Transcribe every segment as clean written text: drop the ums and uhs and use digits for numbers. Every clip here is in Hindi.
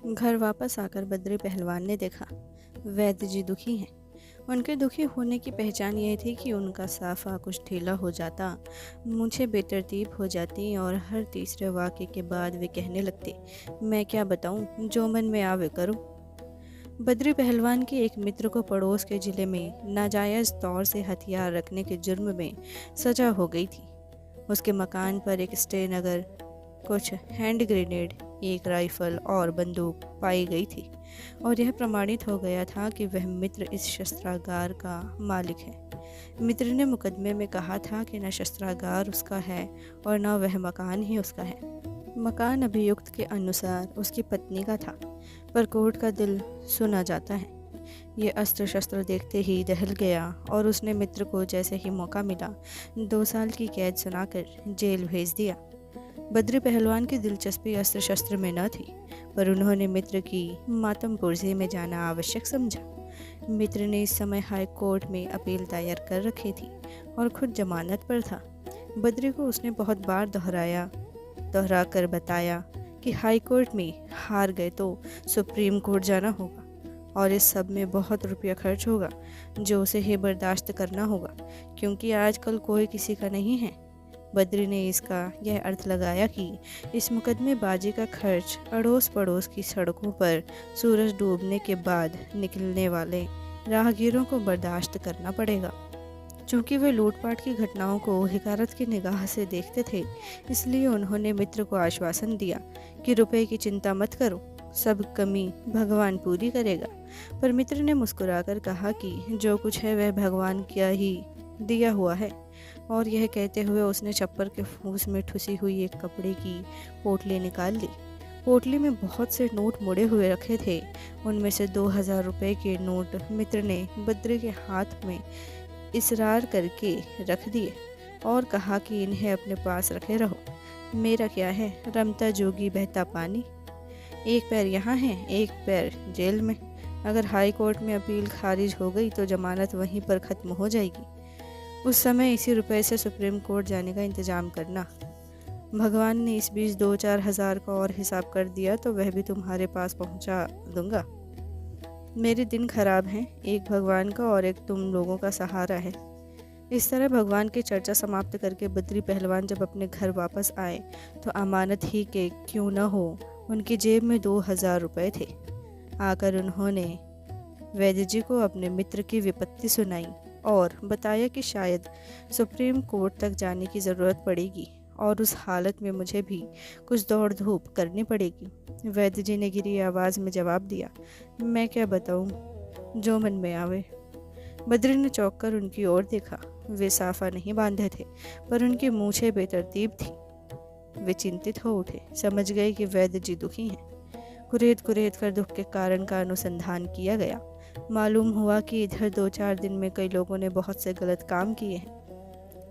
घर वापस आकर बद्री पहलवान ने देखा वैद्य जी दुखी हैं। उनके दुखी होने की पहचान यह थी कि उनका साफा कुछ ढीला हो जाता, मूछें बेतरतीब हो जाती और हर तीसरे वाक्य के बाद वे कहने लगते, मैं क्या बताऊं, जो मन में आवे करूं। बद्री पहलवान के एक मित्र को पड़ोस के जिले में नाजायज़ तौर से हथियार रखने के जुर्म में सजा हो गई थी। उसके मकान पर एक स्टेनगर, कुछ हैंड ग्रेनेड, एक राइफल और बंदूक पाई गई थी और यह प्रमाणित हो गया था कि वह मित्र इस शस्त्रागार का मालिक है। मित्र ने मुकदमे में कहा था कि न शस्त्रागार उसका है और न वह मकान ही उसका है। मकान अभियुक्त के अनुसार उसकी पत्नी का था, पर कोर्ट का दिल सुना जाता है। ये अस्त्र शस्त्र देखते ही दहल गया और उसने मित्र को जैसे ही मौका मिला 2 साल की कैद सुनाकर जेल भेज दिया। बद्री पहलवान की दिलचस्पी अस्त्र शस्त्र में न थी, पर उन्होंने मित्र की मातम पुरज़ी में जाना आवश्यक समझा। मित्र ने इस समय हाई कोर्ट में अपील दायर कर रखी थी और खुद जमानत पर था। बद्री को उसने बहुत बार दोहरा कर बताया कि हाई कोर्ट में हार गए तो सुप्रीम कोर्ट जाना होगा और इस सब में बहुत रुपया खर्च होगा, जो उसे ही बर्दाश्त करना होगा, क्योंकि आजकल कोई किसी का नहीं है। बद्री ने इसका यह अर्थ लगाया कि इस मुकदमेबाजी का खर्च अड़ोस पड़ोस की सड़कों पर सूरज डूबने के बाद निकलने वाले राहगीरों को बर्दाश्त करना पड़ेगा। चूँकि वे लूटपाट की घटनाओं को हिकारत की निगाह से देखते थे, इसलिए उन्होंने मित्र को आश्वासन दिया कि रुपए की चिंता मत करो, सब कमी भगवान पूरी करेगा। पर मित्र ने मुस्कुराकर कहा कि जो कुछ है वह भगवान का ही दिया हुआ है, और यह कहते हुए उसने छप्पर के फूस में ठुसी हुई एक कपड़े की पोटली निकाल ली। पोटली में बहुत से नोट मुड़े हुए रखे थे। उनमें से 2000 रुपये के नोट मित्र ने बद्री के हाथ में इसरार करके रख दिए और कहा कि इन्हें अपने पास रखे रहो। मेरा क्या है, रमता जोगी बहता पानी। एक पैर यहाँ है, एक पैर जेल में। अगर हाई कोर्ट में अपील खारिज हो गई तो जमानत वहीं पर ख़त्म हो जाएगी। उस समय इसी रुपए से सुप्रीम कोर्ट जाने का इंतज़ाम करना। भगवान ने इस बीच 2-4 हज़ार का और हिसाब कर दिया तो वह भी तुम्हारे पास पहुंचा दूंगा। मेरे दिन खराब हैं, एक भगवान का और एक तुम लोगों का सहारा है। इस तरह भगवान की चर्चा समाप्त करके बद्री पहलवान जब अपने घर वापस आए तो अमानत ही के क्यों न हो, उनकी जेब में 2000 रुपये थे। आकर उन्होंने वैद्य जी को अपने मित्र की विपत्ति सुनाई और बताया कि शायद सुप्रीम कोर्ट तक जाने की ज़रूरत पड़ेगी और उस हालत में मुझे भी कुछ दौड़ धूप करनी पड़ेगी। वैद्य जी ने गिरी आवाज़ में जवाब दिया, मैं क्या बताऊं, जो मन में आवे। बद्री ने चौंक कर उनकी ओर देखा। वे साफा नहीं बांधे थे, पर उनकी मूछें बेतरतीब थी। वे चिंतित हो उठे, समझ गए कि वैद्य जी दुखी हैं। कुरेद कुरेद कर दुख के कारण का अनुसंधान किया गया। मालूम हुआ कि इधर 2-4 दिन में कई लोगों ने बहुत से गलत काम किए हैं।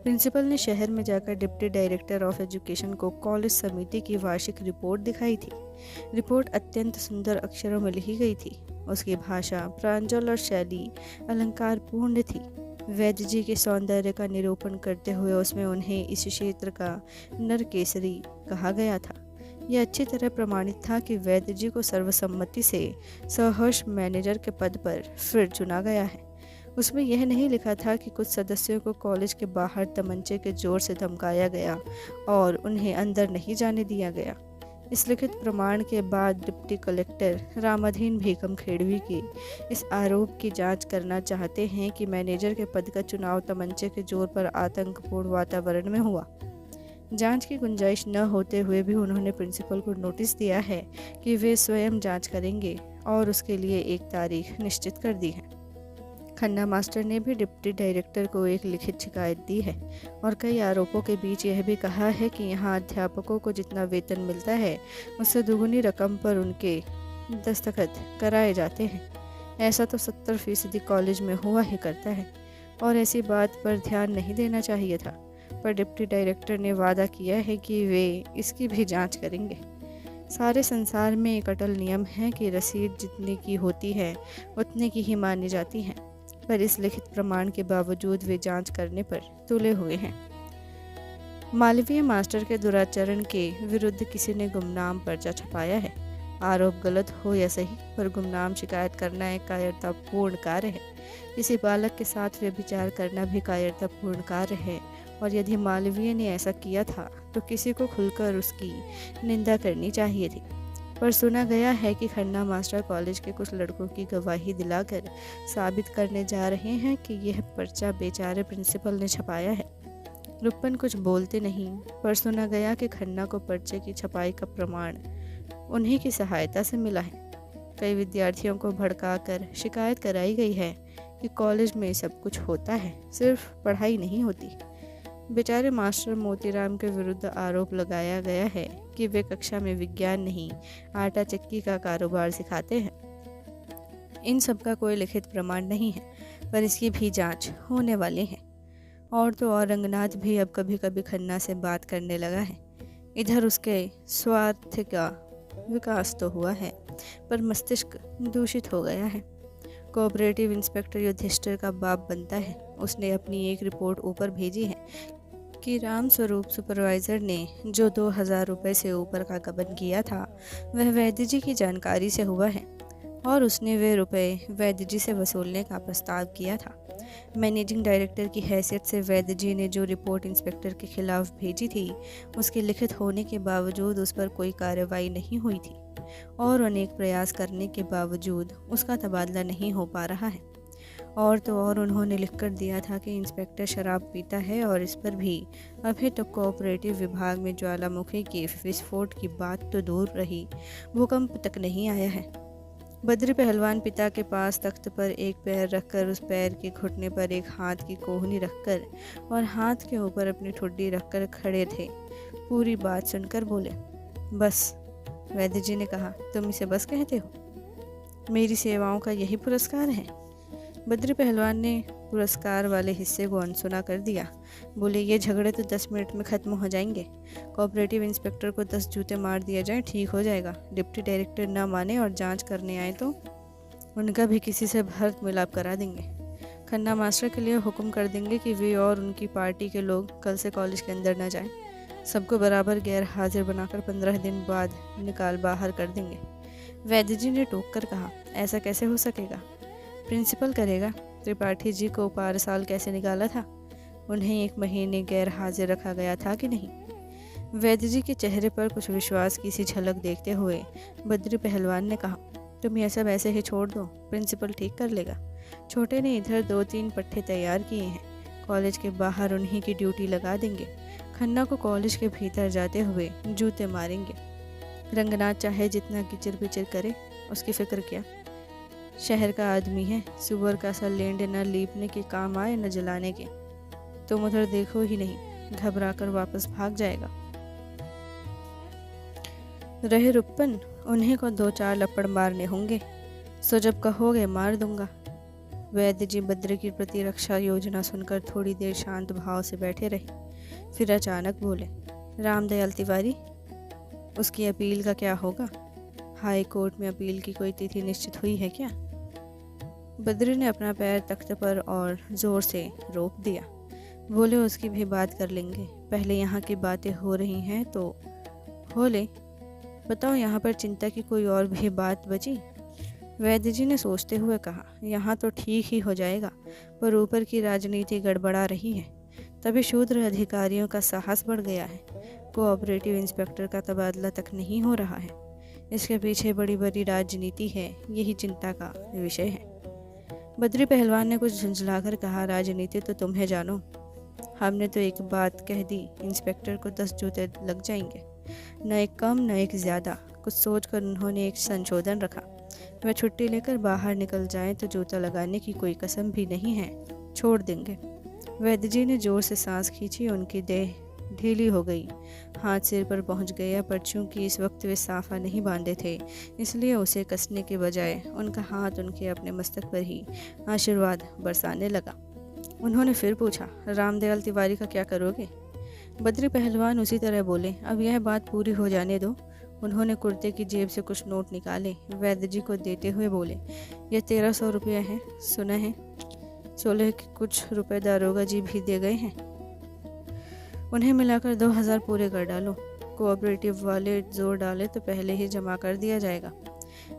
प्रिंसिपल ने शहर में जाकर डिप्टी डायरेक्टर ऑफ एजुकेशन को कॉलेज समिति की वार्षिक रिपोर्ट दिखाई थी। रिपोर्ट अत्यंत सुंदर अक्षरों में लिखी गई थी। उसकी भाषा प्रांजल और शैली अलंकारपूर्ण थी। वैद्य जी के सौंदर्य का निरूपण करते हुए उसमें उन्हें इस क्षेत्र का नरकेसरी कहा गया था। यह अच्छी तरह प्रमाणित था कि वैद्य जी को सर्वसम्मति से सहर्ष मैनेजर के पद पर फिर चुना गया है। उसमें यह नहीं लिखा था कि कुछ सदस्यों को कॉलेज के बाहर तमंचे के जोर से धमकाया गया और उन्हें अंदर नहीं जाने दिया गया। इस लिखित प्रमाण के बाद डिप्टी कलेक्टर रामाधीन भेगम खेड़वी के इस आरोप की जांच करना चाहते हैं कि मैनेजर के पद का चुनाव तमंचे के जोर पर आतंकपूर्ण वातावरण में हुआ। जांच की गुंजाइश न होते हुए भी उन्होंने प्रिंसिपल को नोटिस दिया है कि वे स्वयं जांच करेंगे और उसके लिए एक तारीख निश्चित कर दी है। खन्ना मास्टर ने भी डिप्टी डायरेक्टर को एक लिखित शिकायत दी है और कई आरोपों के बीच यह भी कहा है कि यहाँ अध्यापकों को जितना वेतन मिलता है उससे दुगुनी रकम पर उनके दस्तखत कराए जाते हैं। ऐसा तो 70% कॉलेज में हुआ ही करता है और ऐसी बात पर ध्यान नहीं देना चाहिए था, पर डिप्टी डायरेक्टर ने वादा किया है कि वे इसकी भी जांच करेंगे। सारे संसार में एक अटल नियम है कि रसीद जितने की होती है उतने की ही मानी जाती है, पर इस लिखित प्रमाण के बावजूद वे जांच करने पर तुले हुए हैं। मालवीय मास्टर के दुराचरण के विरुद्ध किसी ने गुमनाम पर्चा छपाया है। आरोप गलत हो या सही, पर गुमनाम शिकायत करना एक कायरतापूर्ण कार्य है। किसी बालक के साथ व्यभिचार करना भी कायरतापूर्ण कार्य है, और यदि मालवीय ने ऐसा किया था तो किसी को खुलकर उसकी निंदा करनी चाहिए थी। पर सुना गया है कि खन्ना मास्टर कॉलेज के कुछ लड़कों की गवाही दिलाकर साबित करने जा रहे हैं कि यह पर्चा बेचारे प्रिंसिपल ने छपाया है। रुपन कुछ बोलते नहीं, पर सुना गया कि खन्ना को पर्चे की छपाई का प्रमाण उन्हीं की सहायता से मिला है। कई विद्यार्थियों को भड़काकर शिकायत कराई गई है कि कॉलेज में सब कुछ होता है, सिर्फ पढ़ाई नहीं होती। बेचारे मास्टर मोतीराम के विरुद्ध आरोप लगाया गया है कि वे कक्षा में विज्ञान नहीं, आटा चक्की का कारोबार सिखाते हैं। इन सब का कोई लिखित प्रमाण नहीं है, पर इसकी भी जांच होने वाली है। और तो और रंगनाथ भी अब कभी कभी खन्ना से बात करने लगा है। इधर उसके स्वार्थ का विकास तो हुआ है, पर मस्तिष्क दूषित हो गया है। कोऑपरेटिव इंस्पेक्टर युधिष्ठिर का बाप बनता है। उसने अपनी एक रिपोर्ट ऊपर भेजी है कि राम स्वरूप सुपरवाइज़र ने जो 2000 रुपये से ऊपर का गबन किया था वह वैद्य जी की जानकारी से हुआ है, और उसने वे रुपए वैद्य जी से वसूलने का प्रस्ताव किया था। मैनेजिंग डायरेक्टर की हैसियत से वैद्य जी ने जो रिपोर्ट इंस्पेक्टर के खिलाफ भेजी थी, उसके लिखित होने के बावजूद उस पर कोई कार्रवाई नहीं हुई थी, और अनेक प्रयास करने के बावजूद उसका तबादला नहीं हो पा रहा है। और तो और उन्होंने लिखकर दिया था कि इंस्पेक्टर शराब पीता है, और इस पर भी अभी तक कोऑपरेटिव विभाग में ज्वालामुखी के विस्फोट की बात तो दूर रही, भूकंप तक नहीं आया है। बद्री पहलवान पिता के पास तख्त पर एक पैर रखकर, उस पैर के घुटने पर एक हाथ की कोहनी रखकर और हाथ के ऊपर अपनी ठुड्डी रखकर खड़े थे। पूरी बात सुनकर बोले, बस। वैद्य जी ने कहा, तुम इसे बस कहते हो? मेरी सेवाओं का यही पुरस्कार है? बद्री पहलवान ने पुरस्कार वाले हिस्से को अनसुना कर दिया। बोले, ये झगड़े तो 10 मिनट में ख़त्म हो जाएंगे। कोऑपरेटिव इंस्पेक्टर को 10 जूते मार दिया जाए, ठीक हो जाएगा। डिप्टी डायरेक्टर ना माने और जांच करने आए तो उनका भी किसी से भर्त मिलाप करा देंगे। खन्ना मास्टर के लिए हुक्म कर देंगे कि वे और उनकी पार्टी के लोग कल से कॉलेज के अंदर न जाएं। सबको बराबर गैर हाजिर बनाकर 15 दिन बाद निकाल बाहर कर देंगे। वैद्य जी ने टोक कर कहा, ऐसा कैसे हो सकेगा? प्रिंसिपल करेगा। त्रिपाठी जी को पार साल कैसे निकाला था? उन्हें 1 महीने गैर हाजिर रखा गया था कि नहीं? वैद्य जी के चेहरे पर कुछ विश्वास की सी झलक देखते हुए बद्री पहलवान ने कहा, तुम यह सब ऐसे ही छोड़ दो, प्रिंसिपल ठीक कर लेगा। छोटे ने इधर 2-3 पट्टे तैयार किए हैं, कॉलेज के बाहर उन्हीं की ड्यूटी लगा देंगे। खन्ना को कॉलेज के भीतर जाते हुए जूते मारेंगे। रंगनाथ चाहे जितना किचिर पिचिर करे, उसकी फिक्र क्या? शहर का आदमी है, सुअर का सा लेंड न लीपने के काम आए न जलाने के। तुम उधर देखो ही नहीं, घबराकर वापस भाग जाएगा। रहे रुपन, उन्हीं को 2-4 लपड़ मारने होंगे, सो जब कहोगे मार दूंगा। वैद्य जी बद्री की प्रतिरक्षा योजना सुनकर थोड़ी देर शांत भाव से बैठे रहे, फिर अचानक बोले, रामदयाल तिवारी, उसकी अपील का क्या होगा? हाई कोर्ट में अपील की कोई तिथि निश्चित हुई है क्या? बद्री ने अपना पैर तख्त पर और जोर से रोक दिया। बोले, उसकी भी बात कर लेंगे, पहले यहाँ की बातें हो रही हैं तो हो ले। बताओ, यहाँ पर चिंता की कोई और भी बात बची? वैद्य जी ने सोचते हुए कहा, यहाँ तो ठीक ही हो जाएगा, पर ऊपर की राजनीति गड़बड़ा रही है। तभी शूद्र अधिकारियों का साहस बढ़ गया है। कोऑपरेटिव इंस्पेक्टर का तबादला तक नहीं हो रहा है। इसके पीछे बड़ी बड़ी राजनीति है, यही चिंता का विषय है। बद्री पहलवान ने कुछ झुंझलाकर कहा, राजनीति तो तुम्हें जानो, हमने तो एक बात कह दी, इंस्पेक्टर को 10 जूते लग जाएंगे, न एक कम न एक ज़्यादा। कुछ सोचकर उन्होंने एक संशोधन रखा, वह छुट्टी लेकर बाहर निकल जाएं तो जूता लगाने की कोई कसम भी नहीं है, छोड़ देंगे। वैद्य जी ने जोर से सांस खींची, उनकी देह ढीली हो गई, हाथ सिर पर पहुंच गया, पर चूंकि इस वक्त वे साफा नहीं बांधे थे, इसलिए उसे कसने के बजाय उनका हाथ उनके अपने मस्तक पर ही आशीर्वाद बरसाने लगा। उन्होंने फिर पूछा, रामदयाल तिवारी का क्या करोगे? बद्री पहलवान उसी तरह बोले, अब यह बात पूरी हो जाने दो। उन्होंने कुर्ते की जेब से कुछ नोट निकाले, वैद्य जी को देते हुए बोले, यह 1300 रुपये हैं, सुना है 16 के कुछ रुपए दारोगा जी भी दे गए हैं, उन्हें मिलाकर 2000 पूरे कर डालो। कोऑपरेटिव वाले जोर डाले तो पहले ही जमा कर दिया जाएगा।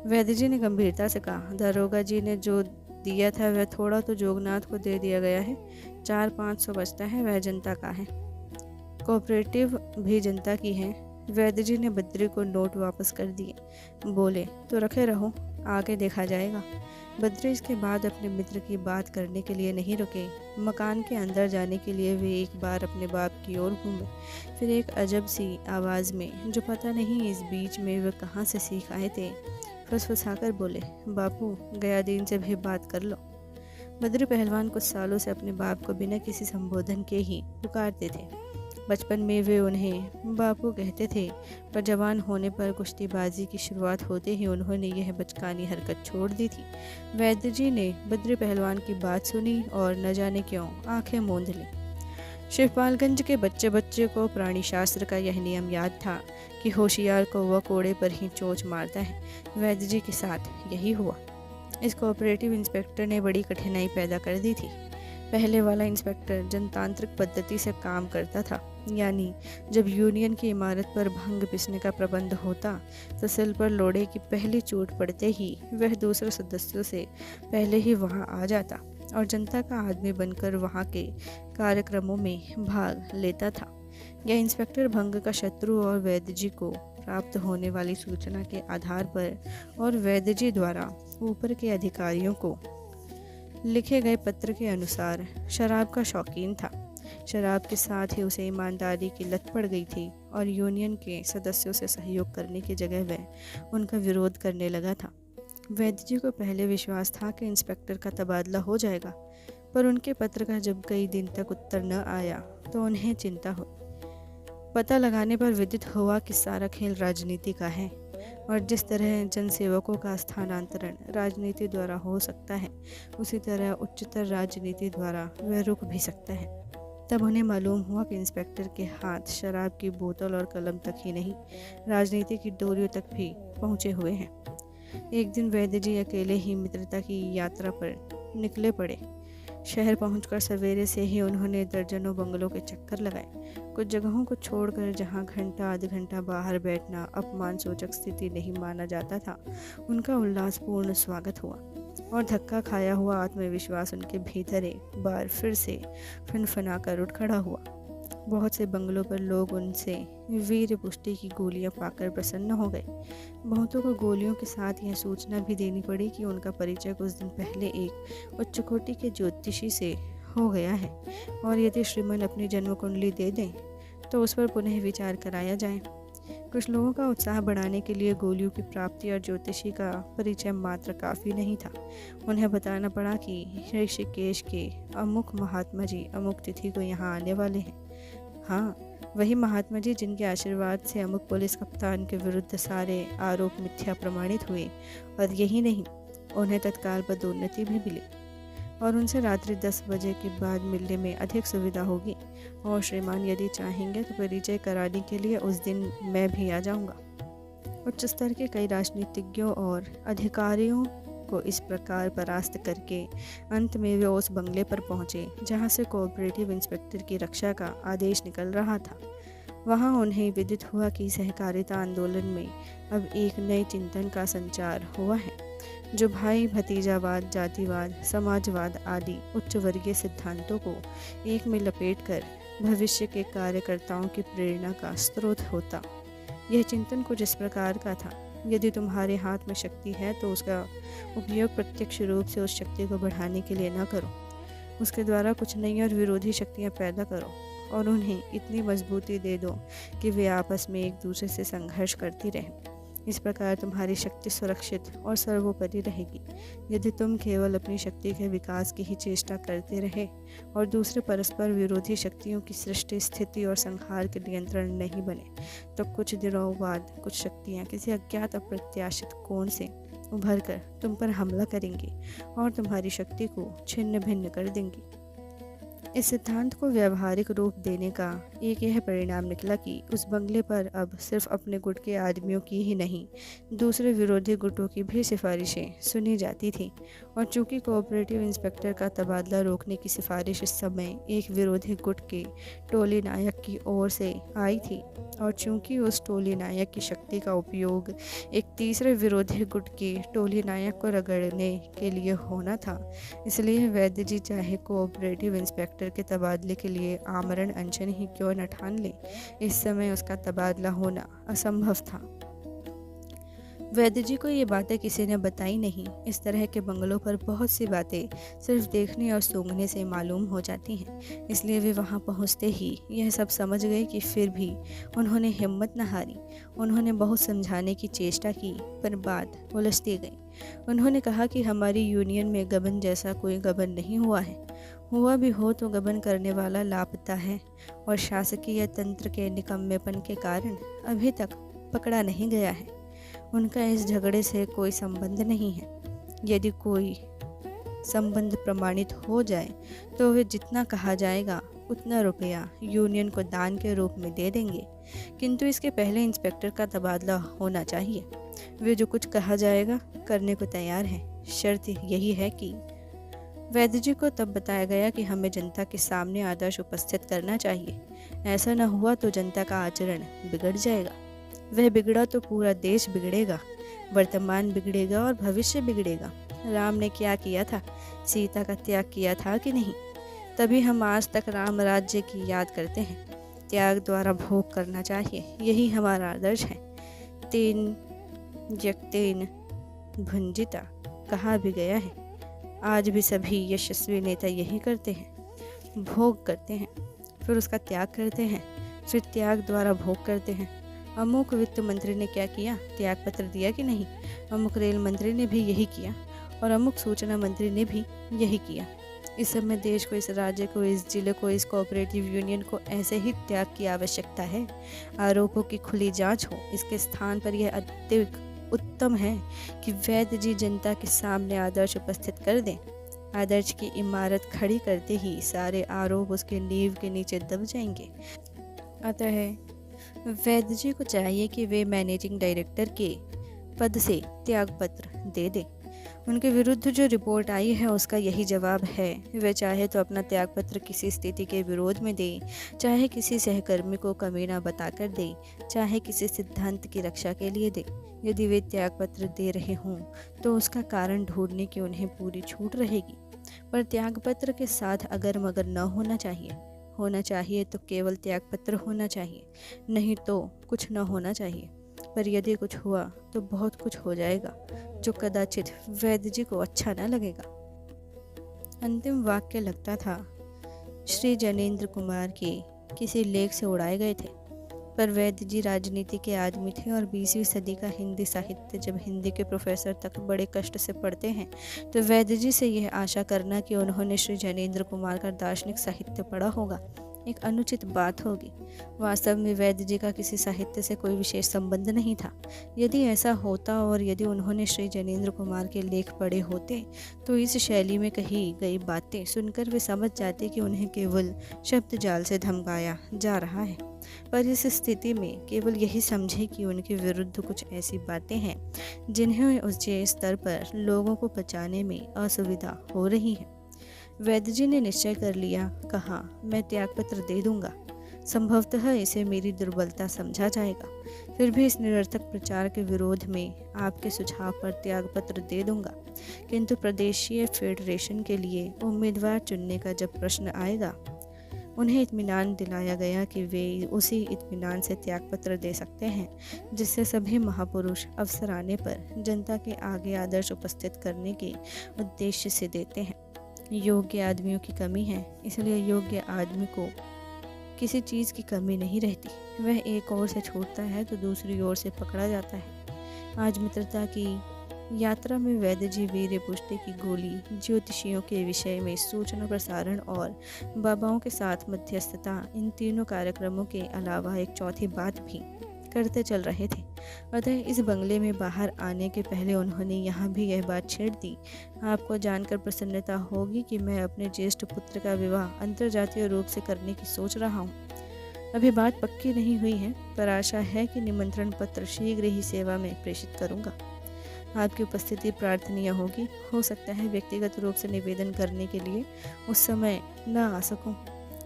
वैद्य जी ने गंभीरता से कहा, दरोगा जी ने जो दिया था वह थोड़ा तो जोगनाथ को दे दिया गया है, 400-500 बचता है, वह जनता का है। कोऑपरेटिव भी जनता की है। वैद्य जी ने बद्री को नोट वापस कर दिए, बोले, तो रखे रहो, आगे देखा जाएगा। बद्री इसके बाद अपने मित्र की बात करने के लिए नहीं रुके। मकान के अंदर जाने के लिए वे एक बार अपने बाप की ओर घूमे, फिर एक अजब सी आवाज़ में, जो पता नहीं इस बीच में वे कहाँ से सीख आए थे, फुसफुसाकर बोले, बापू गया दिन से भी बात कर लो। बद्री पहलवान कुछ सालों से अपने बाप को बिना किसी संबोधन के ही पुकारते थे। बचपन में वे उन्हें बापू कहते थे, पर जवान होने पर कुश्तीबाजी की शुरुआत होते ही उन्होंने यह बचकानी हरकत छोड़ दी थी। वैद्य जी ने बद्री पहलवान की बात सुनी और न जाने क्यों आंखें मूंद लीं। शिवपालगंज के बच्चे बच्चे को प्राणी शास्त्र का यह नियम याद था कि होशियार को वह कोड़े पर ही चोंच मारता है। वैद्य जी के साथ यही हुआ। इस कोऑपरेटिव इंस्पेक्टर ने बड़ी कठिनाई पैदा कर दी थी। पहले वाला इंस्पेक्टर जनतांत्रिक पद्धति से काम करता था, यानी जब यूनियन की इमारत पर भंग पिसने का प्रबंध होता तो सिल पर लोड़े की पहली चोट पड़ते ही वह दूसरे सदस्यों से पहले ही वहां आ जाता और जनता का आदमी बनकर वहां के कार्यक्रमों में भाग लेता था। यह इंस्पेक्टर भंग का शत्रु और वैद्य जी को प्राप्त होने वाली सूचना के आधार पर और वैद्य जी द्वारा ऊपर के अधिकारियों को लिखे गए पत्र के अनुसार शराब का शौकीन था। शराब के साथ ही उसे ईमानदारी की लत पड़ गई थी और यूनियन के सदस्यों से सहयोग करने की जगह वह उनका विरोध करने लगा था। वैद्य जी को पहले विश्वास था कि इंस्पेक्टर का तबादला हो जाएगा, पर उनके पत्र का जब कई दिन तक उत्तर न आया तो उन्हें चिंता हुई। पता लगाने पर विदित हुआ कि सारा खेल राजनीति का है और जिस तरह जनसेवकों का स्थानांतरण राजनीति द्वारा हो सकता है, उसी तरह उच्चतर राजनीति द्वारा वह रुक भी सकता है। तब उन्हें मालूम हुआ कि इंस्पेक्टर के हाथ शराब की बोतल और कलम तक ही नहीं, राजनीति की डोरियों तक भी पहुंचे हुए हैं। एक दिन वैद्य जी अकेले ही मित्रता की यात्रा पर निकले पड़े। शहर पहुंचकर सवेरे से ही उन्होंने दर्जनों बंगलों के चक्कर लगाए। कुछ जगहों को छोड़कर जहां घंटा आध घंटा बाहर बैठना अपमान सूचक स्थिति नहीं माना जाता था, उनका उल्लासपूर्ण स्वागत हुआ और धक्का खाया हुआ आत्मविश्वास उनके भीतर एक बार फिर से फनफना कर उठ खड़ा हुआ। बहुत से बंगलों पर लोग उनसे वीर पुष्टि की गोलियां पाकर प्रसन्न हो गए। बहुतों को गोलियों के साथ यह सूचना भी देनी पड़ी कि उनका परिचय कुछ दिन पहले एक उच्च कोटि के ज्योतिषी से हो गया है और यदि श्रीमन अपनी जन्म कुंडली दे दें तो उस पर पुनः विचार कराया जाए। कुछ लोगों का उत्साह बढ़ाने के लिए गोलियों की प्राप्ति और ज्योतिषी का परिचय मात्र काफ़ी नहीं था। उन्हें बताना पड़ा कि ऋषिकेश के अमुक महात्मा जी अमुक तिथि को यहाँ आने वाले हैं। हाँ, वही महात्मा जी जिनके आशीर्वाद से अमुक पुलिस कप्तान के विरुद्ध सारे आरोप मिथ्या प्रमाणित हुए, और यही नहीं, उन्हें तत्काल पदोन्नति भी मिली और उनसे रात्रि 10 बजे के बाद मिलने में अधिक सुविधा होगी। और श्रीमान यदि चाहेंगे तो परिचय कराने के लिए उस दिन मैं भी आ जाऊंगा। उच्च स्तर के कई राजनीतिज्ञों और अधिकारियों को इस प्रकार परास्त करके अंत में वे उस बंगले पर पहुंचे जहां से कोऑपरेटिव इंस्पेक्टर की रक्षा का आदेश निकल रहा था। वहां उन्हें विदित हुआ कि सहकारिता आंदोलन में अब एक नए चिंतन का संचार हुआ है, जो भाई भतीजावाद, जातिवाद, समाजवाद आदि उच्च वर्गीय सिद्धांतों को एक में लपेटकर भविष्य के कार्यकर्ताओं की प्रेरणा का स्रोत होता। यह चिंतन कुछ इस प्रकार का था, यदि तुम्हारे हाथ में शक्ति है तो उसका उपयोग प्रत्यक्ष रूप से उस शक्ति को बढ़ाने के लिए न करो, उसके द्वारा कुछ नई और विरोधी शक्तियाँ पैदा करो और उन्हें इतनी मजबूती दे दो कि वे आपस में एक दूसरे से संघर्ष करती रहें। इस प्रकार तुम्हारी शक्ति सुरक्षित और सर्वोपरि रहेगी। यदि तुम केवल अपनी शक्ति के विकास की ही चेष्टा करते रहे और दूसरे परस्पर विरोधी शक्तियों की सृष्टि, स्थिति और संहार के नियंत्रण नहीं बने, तो कुछ दिनों बाद कुछ शक्तियाँ किसी अज्ञात अप्रत्याशित कोण से उभर कर तुम पर हमला करेंगी और तुम्हारी शक्ति को छिन्न भिन्न कर देंगी। इस सिद्धांत को व्यावहारिक रूप देने का एक यह परिणाम निकला कि उस बंगले पर अब सिर्फ अपने गुट के आदमियों की ही नहीं, दूसरे विरोधी गुटों की भी सिफारिशें सुनी जाती थीं। और चूंकि कोऑपरेटिव इंस्पेक्टर का तबादला रोकने की सिफारिश इस समय एक विरोधी गुट के टोली नायक की ओर से आई थी, और चूंकि उस टोली नायक की शक्ति का उपयोग एक तीसरे विरोधी गुट के टोली नायक को रगड़ने के लिए होना था, इसलिए वैद्य जी चाहे कोऑपरेटिव इंस्पेक्टर के तबादले के लिए आमरण अनशन ही क्यों न ठान ले, इस समय उसका तबादला होना असंभव था। वैद्य जी को ये बातें किसी ने बताई नहीं। इस तरह के बंगलों पर बहुत सी बातें सिर्फ देखने और सूंघने से मालूम हो जाती हैं, इसलिए वे वहाँ पहुँचते ही यह सब समझ गए कि फिर भी उन्होंने हिम्मत न हारी। उन्होंने बहुत समझाने की चेष्टा की, पर बात उलझती गई। उन्होंने कहा कि हमारी यूनियन में गबन जैसा कोई गबन नहीं हुआ है, हुआ भी हो तो गबन करने वाला लापता है और शासकीय तंत्र के निकम्मेपन के कारण अभी तक पकड़ा नहीं गया है। उनका इस झगड़े से कोई संबंध नहीं है। यदि कोई संबंध प्रमाणित हो जाए तो वे जितना कहा जाएगा उतना रुपया यूनियन को दान के रूप में दे देंगे, किंतु इसके पहले इंस्पेक्टर का तबादला होना चाहिए। वे जो कुछ कहा जाएगा करने को तैयार हैं। शर्त यही है कि वैद्य जी को तब बताया गया कि हमें जनता के सामने आदर्श उपस्थित करना चाहिए। ऐसा न हुआ तो जनता का आचरण बिगड़ जाएगा। वह बिगड़ा तो पूरा देश बिगड़ेगा, वर्तमान बिगड़ेगा और भविष्य बिगड़ेगा। राम ने क्या किया था? सीता का त्याग किया था कि नहीं? तभी हम आज तक राम राज्य की याद करते हैं। त्याग द्वारा भोग करना चाहिए, यही हमारा आदर्श है। तेन यक्तेन भुंजिता कहा भी गया है। आज भी सभी यशस्वी नेता यही करते हैं, भोग करते हैं, फिर उसका त्याग करते हैं, फिर त्याग द्वारा भोग करते हैं। अमुक वित्त मंत्री ने क्या किया? त्याग पत्र दिया कि नहीं? अमुक रेल मंत्री ने भी यही किया और अमुक सूचना मंत्री ने भी यही किया। इस समय देश को, इस राज्य को, इस जिले को, इस कोऑपरेटिव यूनियन को ऐसे ही त्याग की आवश्यकता है। आरोपों की खुली जांच हो। इसके स्थान पर यह अत्यधिक उत्तम है कि वैद्य जी जनता के सामने आदर्श उपस्थित कर दें। आदर्श की इमारत खड़ी करते ही सारे आरोप उसके नींव के नीचे दब जाएंगे। अतः वैद्य जी को चाहिए कि वे मैनेजिंग डायरेक्टर के पद से त्यागपत्र दे दें। उनके विरुद्ध जो रिपोर्ट आई है उसका यही जवाब है। वे चाहे तो अपना त्यागपत्र किसी स्थिति के विरोध में दें, चाहे किसी सहकर्मी को कमीना बताकर दें, चाहे किसी सिद्धांत की रक्षा के लिए दें। यदि वे त्यागपत्र दे रहे हों तो उसका कारण ढूंढने की उन्हें पूरी छूट रहेगी, पर त्यागपत्र के साथ अगर मगर न होना चाहिए। होना चाहिए तो केवल त्यागपत्र होना चाहिए, नहीं तो कुछ न होना चाहिए। पर यदि कुछ हुआ तो बहुत कुछ हो जाएगा जो कदाचित वैद्य जी को अच्छा न लगेगा। अंतिम वाक्य लगता था श्री जैनेन्द्र कुमार के किसी लेख से उड़ाए गए थे, पर वैद्य जी राजनीति के आदमी थे और 20वीं सदी का हिंदी साहित्य जब हिंदी के प्रोफेसर तक बड़े कष्ट से पढ़ते हैं तो वैद्य जी से यह आशा करना कि उन्होंने श्री जैनेन्द्र कुमार का दार्शनिक साहित्य पढ़ा होगा एक अनुचित बात होगी। वास्तव में वैद्य जी का किसी साहित्य से कोई विशेष संबंध नहीं था। यदि ऐसा होता और यदि उन्होंने श्री जैनेन्द्र कुमार के लेख पढ़े होते तो इस शैली में कही गई बातें सुनकर वे समझ जाते कि उन्हें केवल शब्द जाल से धमकाया जा रहा है। पर इस स्थिति में केवल यही समझे कि उनके विरुद्ध कुछ ऐसी बातें हैं जिन्हें ऊंचे स्तर पर लोगों को पचाने में असुविधा हो रही है। वैद्य जी ने निश्चय कर लिया। कहा, मैं त्यागपत्र दे दूंगा। संभवतः इसे मेरी दुर्बलता समझा जाएगा, फिर भी इस निरर्थक प्रचार के विरोध में आपके सुझाव पर त्यागपत्र दे दूंगा। किंतु प्रदेशीय फेडरेशन के लिए उम्मीदवार चुनने का जब प्रश्न आएगा, उन्हें इत्मीनान दिलाया गया कि वे उसी इत्मीनान से त्यागपत्र दे सकते हैं जिससे सभी महापुरुष अवसर आने पर जनता के आगे आदर्श उपस्थित करने के उद्देश्य से देते हैं। योग्य आदमियों की कमी है, इसलिए योग्य आदमी को किसी चीज़ की कमी नहीं रहती। वह एक ओर से छूटता है तो दूसरी ओर से पकड़ा जाता है। आज मित्रता की यात्रा में वैद्य जी वीर्य पुष्टि की गोली, ज्योतिषियों के विषय में सूचना प्रसारण और बाबाओं के साथ मध्यस्थता, इन तीनों कार्यक्रमों के अलावा एक चौथी बात भी करते चल रहे थे। अतः इस बंगले में बाहर आने के पहले उन्होंने यहाँ भी यह बात छेड़ दी। आपको जानकर प्रसन्नता होगी कि मैं अपने ज्येष्ठ पुत्र का विवाह अंतर्जातीय रूप से करने की सोच रहा हूँ। अभी बात पक्की नहीं हुई है, पर आशा है कि निमंत्रण पत्र शीघ्र ही सेवा में प्रेषित करूँगा। आपकी उपस्थिति प्रार्थनीय होगी। हो सकता है व्यक्तिगत रूप से निवेदन करने के लिए उस समय न आ सकूं।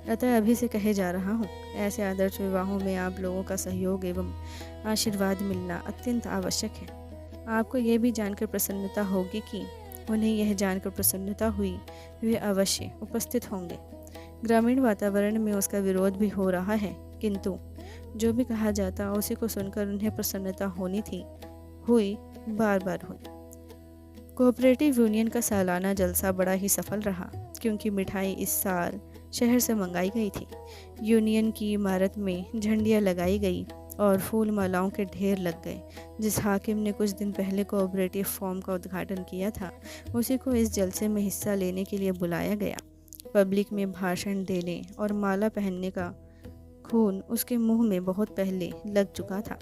अतः अभी से कहे जा रहा हूँ, ऐसे आदर्श विवाहों में आप लोगों का सहयोग एवं आशीर्वाद मिलना अत्यंत आवश्यक है। आपको यह भी जानकर प्रसन्नता होगी कि उन्हें यह जानकर प्रसन्नता हुई वे अवश्य उपस्थित होंगे। ग्रामीण वातावरण में उसका विरोध भी हो रहा है, किंतु जो भी कहा जाता उसी को सुनकर उन्हें प्रसन्नता होनी थी, हुई, बार बार हुई। कोऑपरेटिव यूनियन का सालाना जलसा बड़ा ही सफल रहा, क्योंकि मिठाई इस साल शहर से मंगाई गई थी। यूनियन की इमारत में झंडियाँ लगाई गई और फूल मालाओं के ढेर लग गए। जिस हाकिम ने कुछ दिन पहले कोऑपरेटिव फॉर्म का उद्घाटन किया था, उसी को इस जलसे में हिस्सा लेने के लिए बुलाया गया। पब्लिक में भाषण देने और माला पहनने का खून उसके मुंह में बहुत पहले लग चुका था।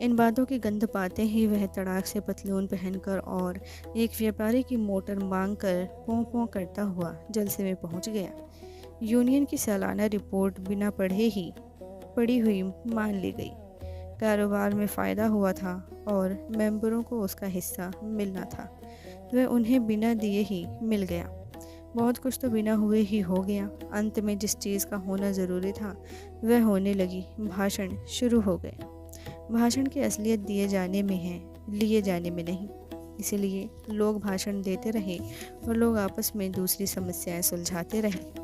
इन बातों की गंध पाते ही वह तड़ाक से पतलून पहनकर और एक व्यापारी की मोटर मांग कर पों पों करता हुआ जलसे में पहुंच गया। यूनियन की सालाना रिपोर्ट बिना पढ़े ही पड़ी हुई मान ली गई। कारोबार में फ़ायदा हुआ था और मेंबरों को उसका हिस्सा मिलना था। वह उन्हें बिना दिए ही मिल गया। बहुत कुछ तो बिना हुए ही हो गया। अंत में जिस चीज़ का होना ज़रूरी था वह होने लगी। भाषण शुरू हो गए। भाषण की असलियत दिए जाने में है, लिए जाने में नहीं। इसलिए लोग भाषण देते रहे और लोग आपस में दूसरी समस्याएं सुलझाते रहे।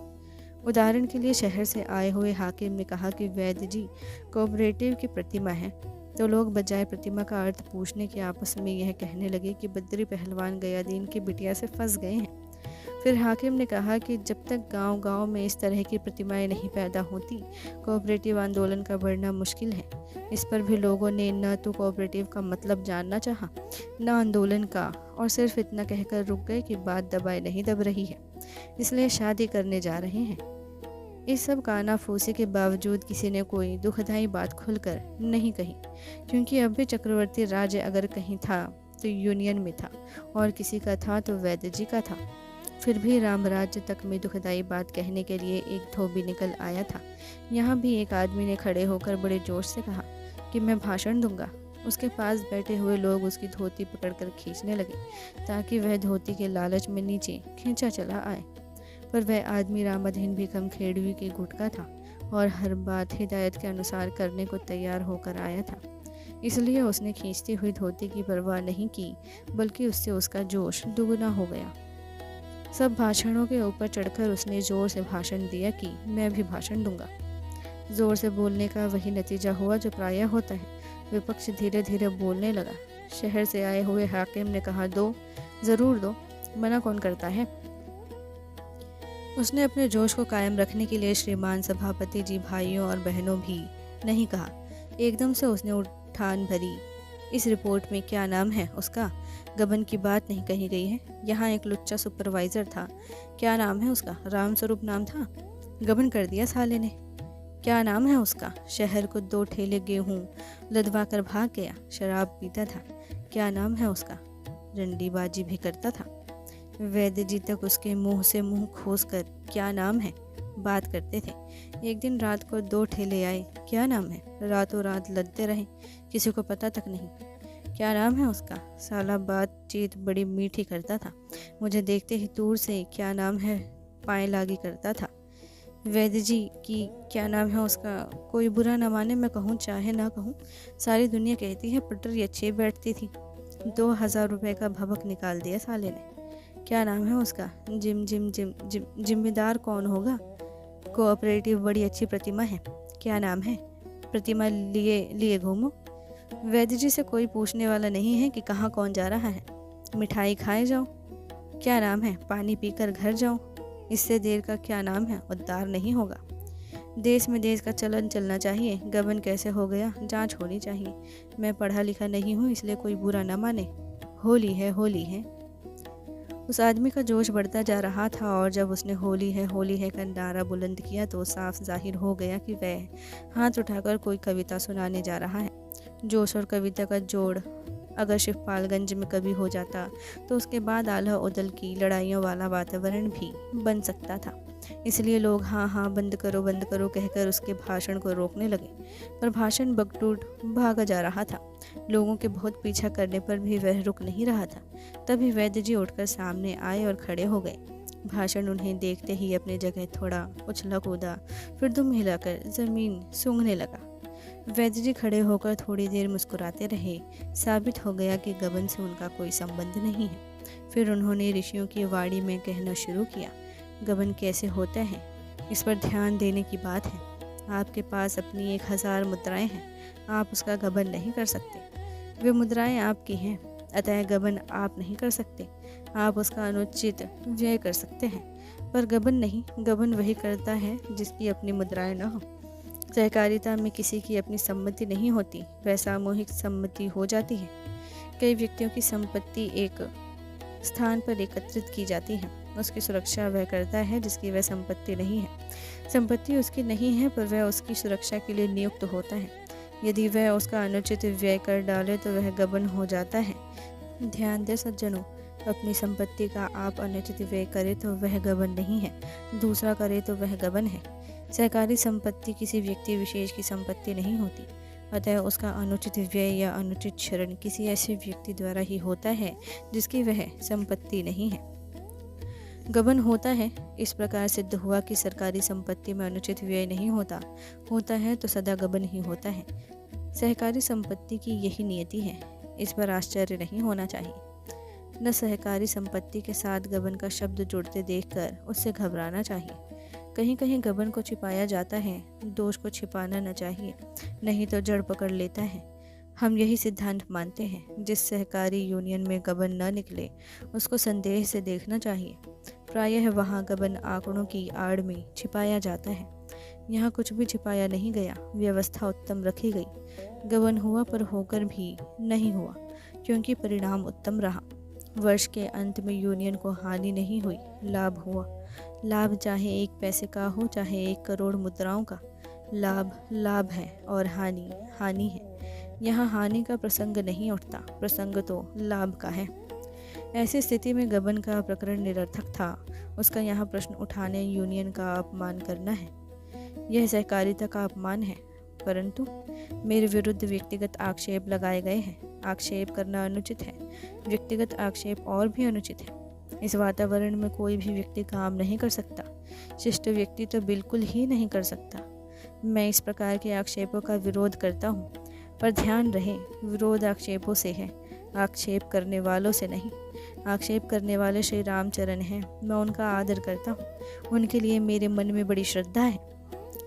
उदाहरण के लिए शहर से आए हुए हाकिम ने कहा कि वैद्य जी कोऑपरेटिव की प्रतिमा है, तो लोग बजाय प्रतिमा का अर्थ पूछने के आपस में यह कहने लगे कि बद्री पहलवान गयादीन की बिटिया से फंस गए हैं। फिर हाकिम ने कहा कि जब तक गांव-गांव में इस तरह की प्रतिमाएं नहीं पैदा होती, कोऑपरेटिव आंदोलन का बढ़ना मुश्किल है। इस पर भी लोगों ने न तो कोऑपरेटिव का मतलब जानना चाहा, न आंदोलन का, और सिर्फ इतना कहकर रुक गए कि बात दबाए नहीं दब रही है, इसलिए शादी करने जा रहे हैं। इस सब कानाफूसी के बावजूद किसी ने कोई दुखदाई बात खुलकर नहीं कही, क्योंकि अब भी चक्रवर्ती राज्य अगर कहीं था तो यूनियन में था, और किसी का था तो वैद्य जी का था। फिर भी रामराज्य तक में दुखदाई बात कहने के लिए एक धोबी निकल आया था। यहाँ भी एक आदमी ने खड़े होकर बड़े जोश से कहा कि मैं भाषण दूंगा। उसके पास बैठे हुए लोग उसकी धोती पकड़कर खींचने लगे, ताकि वह धोती के लालच में नीचे खींचा चला आए। पर वह आदमी रामाधीन भी कम खेड़वी के गुटका था और हर बात हिदायत के अनुसार करने को तैयार होकर आया था। इसलिए उसने खींचती हुई धोती की परवाह नहीं की, बल्कि उससे उसका जोश दुगुना हो गया। सब भाषणों के ऊपर चढ़कर उसने जोर से भाषण दिया कि मैं भी भाषण दूंगा। जोर से बोलने का वही नतीजा हुआ जो प्रायः होता है। विपक्ष धीरे धीरे बोलने लगा। शहर से आए हुए हाकिम ने कहा, दो, ज़रूर दो, मना कौन करता है। उसने अपने जोश को कायम रखने के लिए श्रीमान सभापति जी, भाइयों और बहनों भी नहीं कहा। एकदम से उसने उठान भरी, इस रिपोर्ट में क्या नाम है उसका? गबन की बात नहीं कही गई है। यहाँ एक लुच्चा सुपरवाइज़र था, क्या नाम है उसका? रामस्वरूप नाम था, गबन कर दिया साले ने। क्या नाम है उसका? शहर को 2 ठेले गेहूँ लदवा कर भाग गया, शराब पीता था, क्या नाम है उसका? रंडीबाजी भी करता था। वैद्य जी तक उसके मुंह से मुंह खोस कर क्या नाम है बात करते थे। एक दिन रात को 2 ठेले आए, क्या नाम है? रातों रात लदते रहे, किसी को पता तक नहीं। क्या नाम है उसका? साला बातचीत बड़ी मीठी करता था, मुझे देखते ही दूर से क्या नाम है पाए लागी करता था। वैद्य जी की क्या नाम है उसका? कोई बुरा न माने, मैं कहूँ चाहे ना कहूँ, सारी दुनिया कहती है पटरी अच्छी बैठती थी। 2000 रुपये का भभक निकाल दिया साले ने। क्या नाम है उसका? जिम जिम जिम जिम जिम्मेदार कौन होगा? कोऑपरेटिव बड़ी अच्छी प्रतिमा है, क्या नाम है? प्रतिमा लिए लिए घूमो। वैद्य जी से कोई पूछने वाला नहीं है कि कहाँ कौन जा रहा है। मिठाई खाए जाओ, क्या नाम है? पानी पीकर घर जाओ, इससे देर का क्या नाम है? उद्धार नहीं होगा। देश में देश का चलन चलना चाहिए। गबन कैसे हो गया, जांच होनी चाहिए। मैं पढ़ा लिखा नहीं हूँ, इसलिए कोई बुरा न माने। होली है, होली है। उस आदमी का जोश बढ़ता जा रहा था, और जब उसने होली है का नारा बुलंद किया तो साफ जाहिर हो गया कि वह हाथ उठाकर कोई कविता सुनाने जा रहा है। जोश और कविता का जोड़ अगर शिवपालगंज में कभी हो जाता तो उसके बाद आल्हा उदल की लड़ाइयों वाला वातावरण भी बन सकता था। इसलिए लोग हाँ हाँ बंद करो कहकर उसके भाषण को रोकने लगे। पर भाषण बकटूट भागा जा रहा था। लोगों के बहुत पीछा करने पर भी वह रुक नहीं रहा था। तभी वैद्य जी उठकर सामने आए और खड़े हो गए। भाषण उन्हें देखते ही अपनी जगह थोड़ा उछला कूदा, फिर दुम हिलाकर जमीन सूंघने लगा। वैद्य जी खड़े होकर थोड़ी देर मुस्कुराते रहे। साबित हो गया कि गबन से उनका कोई संबंध नहीं है। फिर उन्होंने ऋषियों की वाणी में कहना शुरू किया, गबन कैसे होता है इस पर ध्यान देने की बात है। आपके पास अपनी 1000 मुद्राएं हैं, आप उसका गबन नहीं कर सकते। वे मुद्राएं आपकी हैं, अतः गबन आप नहीं कर सकते। आप उसका अनुचित व्यय कर सकते हैं, पर गबन नहीं। गबन वही करता है जिसकी अपनी मुद्राएं न हो। सहकारिता में किसी की अपनी सम्मति नहीं होती, वह सामूहिक सम्मति हो जाती है। कई व्यक्तियों की संपत्ति एक स्थान पर एकत्रित की जाती है। उसकी सुरक्षा वह करता है जिसकी वह संपत्ति नहीं है। संपत्ति उसकी नहीं है पर वह उसकी सुरक्षा के लिए नियुक्त होता है। यदि वह उसका अनुचित व्यय कर डाले तो वह गबन हो जाता है। ध्यान दे सज्जनों, अपनी संपत्ति का आप अनुचित व्यय करें तो वह गबन नहीं है, दूसरा करे तो वह गबन है। सहकारी संपत्ति किसी व्यक्ति विशेष की संपत्ति नहीं होती, अतः उसका अनुचित व्यय या अनुचित क्षरण किसी ऐसे व्यक्ति द्वारा ही होता है जिसकी वह संपत्ति नहीं है। गबन होता है। इस प्रकार सिद्ध हुआ कि सरकारी संपत्ति में अनुचित व्यय नहीं होता, होता है तो सदा गबन ही होता है। सहकारी संपत्ति की यही नियति है, इस पर आश्चर्य नहीं होना चाहिए। न सहकारी संपत्ति के साथ गबन का शब्द जुड़ते देखकर उससे घबराना चाहिए। कहीं कहीं गबन को छिपाया जाता है, दोष को छिपाना न चाहिए, नहीं तो जड़ पकड़ लेता है। हम यही सिद्धांत मानते हैं। जिस सहकारी यूनियन में गबन न निकले उसको संदेह से देखना चाहिए। प्रायः वहाँ गबन आंकड़ों की आड़ में छिपाया जाता है। यहाँ कुछ भी छिपाया नहीं गया, व्यवस्था उत्तम रखी गई। गबन हुआ पर होकर भी नहीं हुआ, क्योंकि परिणाम उत्तम रहा। वर्ष के अंत में यूनियन को हानि नहीं हुई, लाभ हुआ। लाभ चाहे 1 पैसे का हो, चाहे 1 करोड़ मुद्राओं का। लाभ लाभ है और हानि हानि है। यहाँ हानि का प्रसंग नहीं उठता, प्रसंग तो लाभ का है। ऐसी स्थिति में गबन का प्रकरण निरर्थक था। उसका यहाँ प्रश्न उठाने यूनियन का अपमान करना है। यह सहकारिता का अपमान है। परंतु मेरे विरुद्ध व्यक्तिगत आक्षेप लगाए गए हैं। आक्षेप करना अनुचित है, व्यक्तिगत आक्षेप और भी अनुचित है। इस वातावरण में कोई भी व्यक्ति काम नहीं कर सकता, शिष्ट व्यक्ति तो बिल्कुल ही नहीं कर सकता। मैं इस प्रकार के आक्षेपों का विरोध करता हूँ, पर ध्यान रहे, विरोध आक्षेपों से है, आक्षेप करने वालों से नहीं। आक्षेप करने वाले श्री रामचरण हैं, मैं उनका आदर करता हूँ, उनके लिए मेरे मन में बड़ी श्रद्धा है,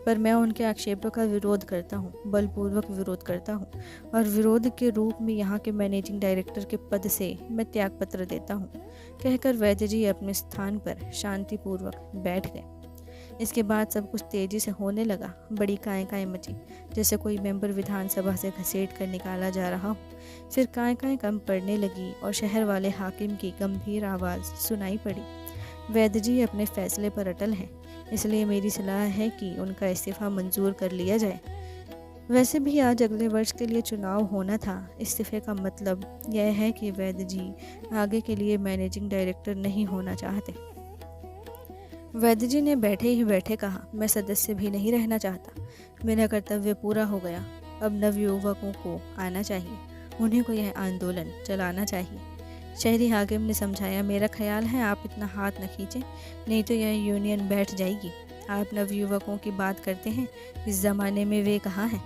पर मैं उनके आक्षेपों का विरोध करता हूँ, बलपूर्वक विरोध करता हूँ। और विरोध के रूप में यहाँ के मैनेजिंग डायरेक्टर के पद से मैं त्यागपत्र देता हूँ, कहकर वैद्य जी अपने स्थान पर शांतिपूर्वक बैठ गए। इसके बाद सब कुछ तेजी से होने लगा। बड़ी काएं काएं मची, जैसे कोई मेंबर विधानसभा से घसीट कर निकाला जा रहा हो। फिर काएं काएं कम पड़ने लगी और शहर वाले हाकिम की गंभीर आवाज़ सुनाई पड़ी। वैद्य जी अपने फैसले पर अटल हैं, इसलिए मेरी सलाह है कि उनका इस्तीफ़ा मंजूर कर लिया जाए। वैसे भी आज अगले वर्ष के लिए चुनाव होना था। इस्तीफे का मतलब यह है कि वैद्य जी आगे के लिए मैनेजिंग डायरेक्टर नहीं होना चाहते। वैद्य जी ने बैठे ही बैठे कहा, मैं सदस्य भी नहीं रहना चाहता। मेरा कर्तव्य पूरा हो गया। अब नवयुवकों को आना चाहिए, उन्हीं को यह आंदोलन चलाना चाहिए। शहरी हाकिम ने समझाया, मेरा ख्याल है आप इतना हाथ न खींचें, नहीं तो यह यूनियन बैठ जाएगी। आप नवयुवकों की बात करते हैं, इस ज़माने में वे कहाँ हैं?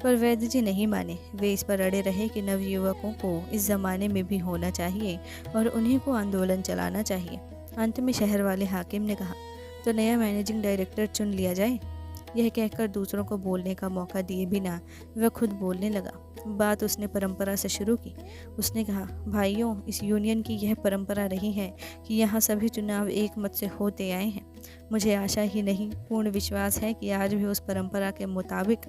पर वैद्य जी नहीं माने। वे इस पर अड़े रहे कि नवयुवकों को इस ज़माने में भी होना चाहिए और उन्हीं को आंदोलन चलाना चाहिए। अंत में शहर वाले हाकिम ने कहा, तो नया मैनेजिंग डायरेक्टर चुन लिया जाए। यह कहकर दूसरों को बोलने का मौका दिए बिना वह खुद बोलने लगा। बात उसने परंपरा से शुरू की। उसने कहा, भाइयों, इस यूनियन की यह परंपरा रही है कि यहाँ सभी चुनाव एक मत से होते आए हैं। मुझे आशा ही नहीं, पूर्ण विश्वास है कि आज भी उस परंपरा के मुताबिक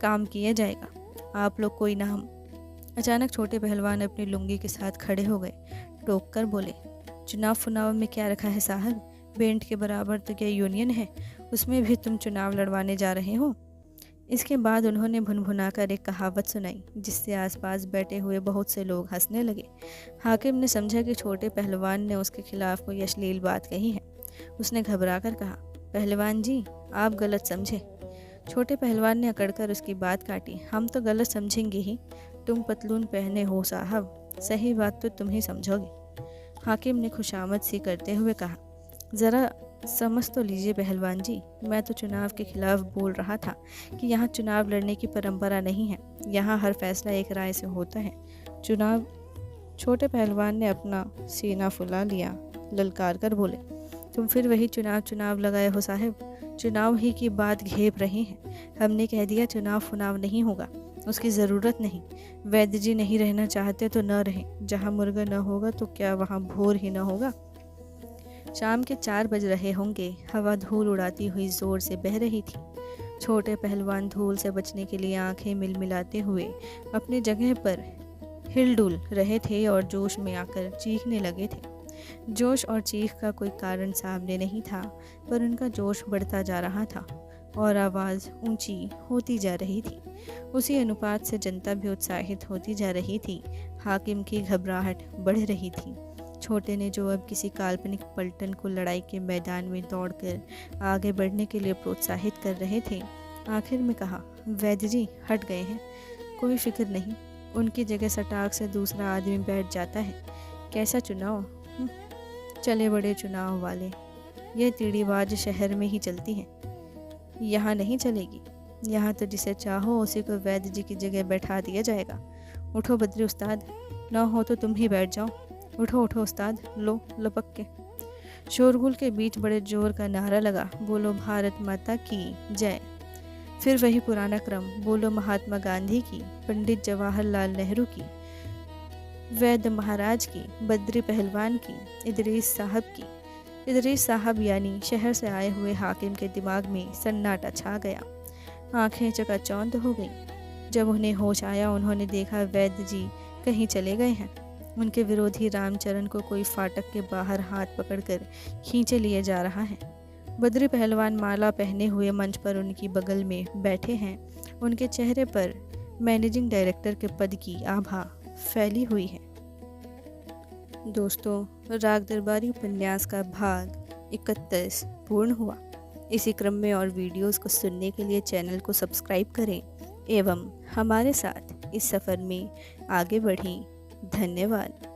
काम किया जाएगा। आप लोग कोई नाम। अचानक छोटे पहलवान अपनी लुंगी के साथ खड़े हो गए, टोक कर बोले, चुनाव फुनाव में क्या रखा है साहब? बेंट के बराबर तो क्या यूनियन है, उसमें भी तुम चुनाव लड़वाने जा रहे हो? इसके बाद उन्होंने भुनभुनाकर एक कहावत सुनाई, जिससे आसपास बैठे हुए बहुत से लोग हंसने लगे। हाकिम ने समझा कि छोटे पहलवान ने उसके खिलाफ कोई अश्लील बात कही है। उसने घबराकर कहा, पहलवान जी, आप गलत समझे। छोटे पहलवान ने अकड़कर उसकी बात काटी, हम तो गलत समझेंगे ही, तुम पतलून पहने हो साहब, सही बात तो तुम ही समझोगे। हाकिम ने खुशामद सी करते हुए कहा, ज़रा समझ तो लीजिए पहलवान जी, मैं तो चुनाव के खिलाफ बोल रहा था कि यहाँ चुनाव लड़ने की परंपरा नहीं है। यहाँ हर फैसला एक राय से होता है। चुनाव। छोटे पहलवान ने अपना सीना फुला लिया, ललकार कर बोले, तुम फिर वही चुनाव चुनाव लगाए हो साहब, चुनाव ही की बात घेप रहे हैं। हमने कह दिया चुनाव फुनाव नहीं होगा, उसकी ज़रूरत नहीं। वैद्य जी नहीं रहना चाहते तो न रहें, जहाँ मुर्गा न होगा तो क्या वहाँ भोर ही न होगा। शाम के 4 बज रहे होंगे। हवा धूल उड़ाती हुई जोर से बह रही थी। छोटे पहलवान धूल से बचने के लिए आंखें मिलमिलाते हुए अपनी जगह पर हिलडुल रहे थे और जोश में आकर चीखने लगे थे। जोश और चीख का कोई कारण सामने नहीं था, पर उनका जोश बढ़ता जा रहा था और आवाज़ ऊंची होती जा रही थी। उसी अनुपात से जनता भी उत्साहित होती जा रही थी। हाकिम की घबराहट बढ़ रही थी। छोटे ने, जो अब किसी काल्पनिक पलटन को लड़ाई के मैदान में दौड़कर आगे बढ़ने के लिए प्रोत्साहित कर रहे थे, आखिर में कहा, वैद्य जी हट गए हैं, कोई फिक्र नहीं, उनकी जगह सटाक से दूसरा आदमी बैठ जाता है। कैसा चुनाव? चले बड़े चुनाव वाले, ये तीड़ीबाज शहर में ही चलती हैं, यहाँ नहीं चलेगी। यहाँ तो जिसे चाहो उसी को वैद्य जी की जगह बैठा दिया जाएगा। उठो बद्री उस्ताद, न हो तो तुम ही बैठ जाओ। उठो उठो उस्ताद, लो लपक के। शोरगुल के बीच बड़े जोर का नारा लगा, बोलो भारत माता की जय। फिर वही पुराना क्रम, बोलो महात्मा गांधी की, पंडित जवाहरलाल नेहरू की, वैद्य महाराज की, बद्री पहलवान की, इदरीस साहब की। इदरीस साहब यानी शहर से आए हुए हाकिम के दिमाग में सन्नाटा छा गया। आंखें चकाचौंध हो गईं। जब उन्हें होश आया, उन्होंने देखा वैद्य जी कहीं चले गए हैं। उनके विरोधी रामचरण को कोई फाटक के बाहर हाथ पकड़कर खींचे लिए जा रहा है। बद्री पहलवान माला पहने हुए मंच पर उनकी बगल में बैठे हैं। उनके चेहरे पर मैनेजिंग डायरेक्टर के पद की आभा फैली हुई है। दोस्तों, राग दरबारी उपन्यास का भाग 31 पूर्ण हुआ। इसी क्रम में और वीडियोस को सुनने के लिए चैनल को सब्सक्राइब करें एवं हमारे साथ इस सफ़र में आगे बढ़ें। धन्यवाद।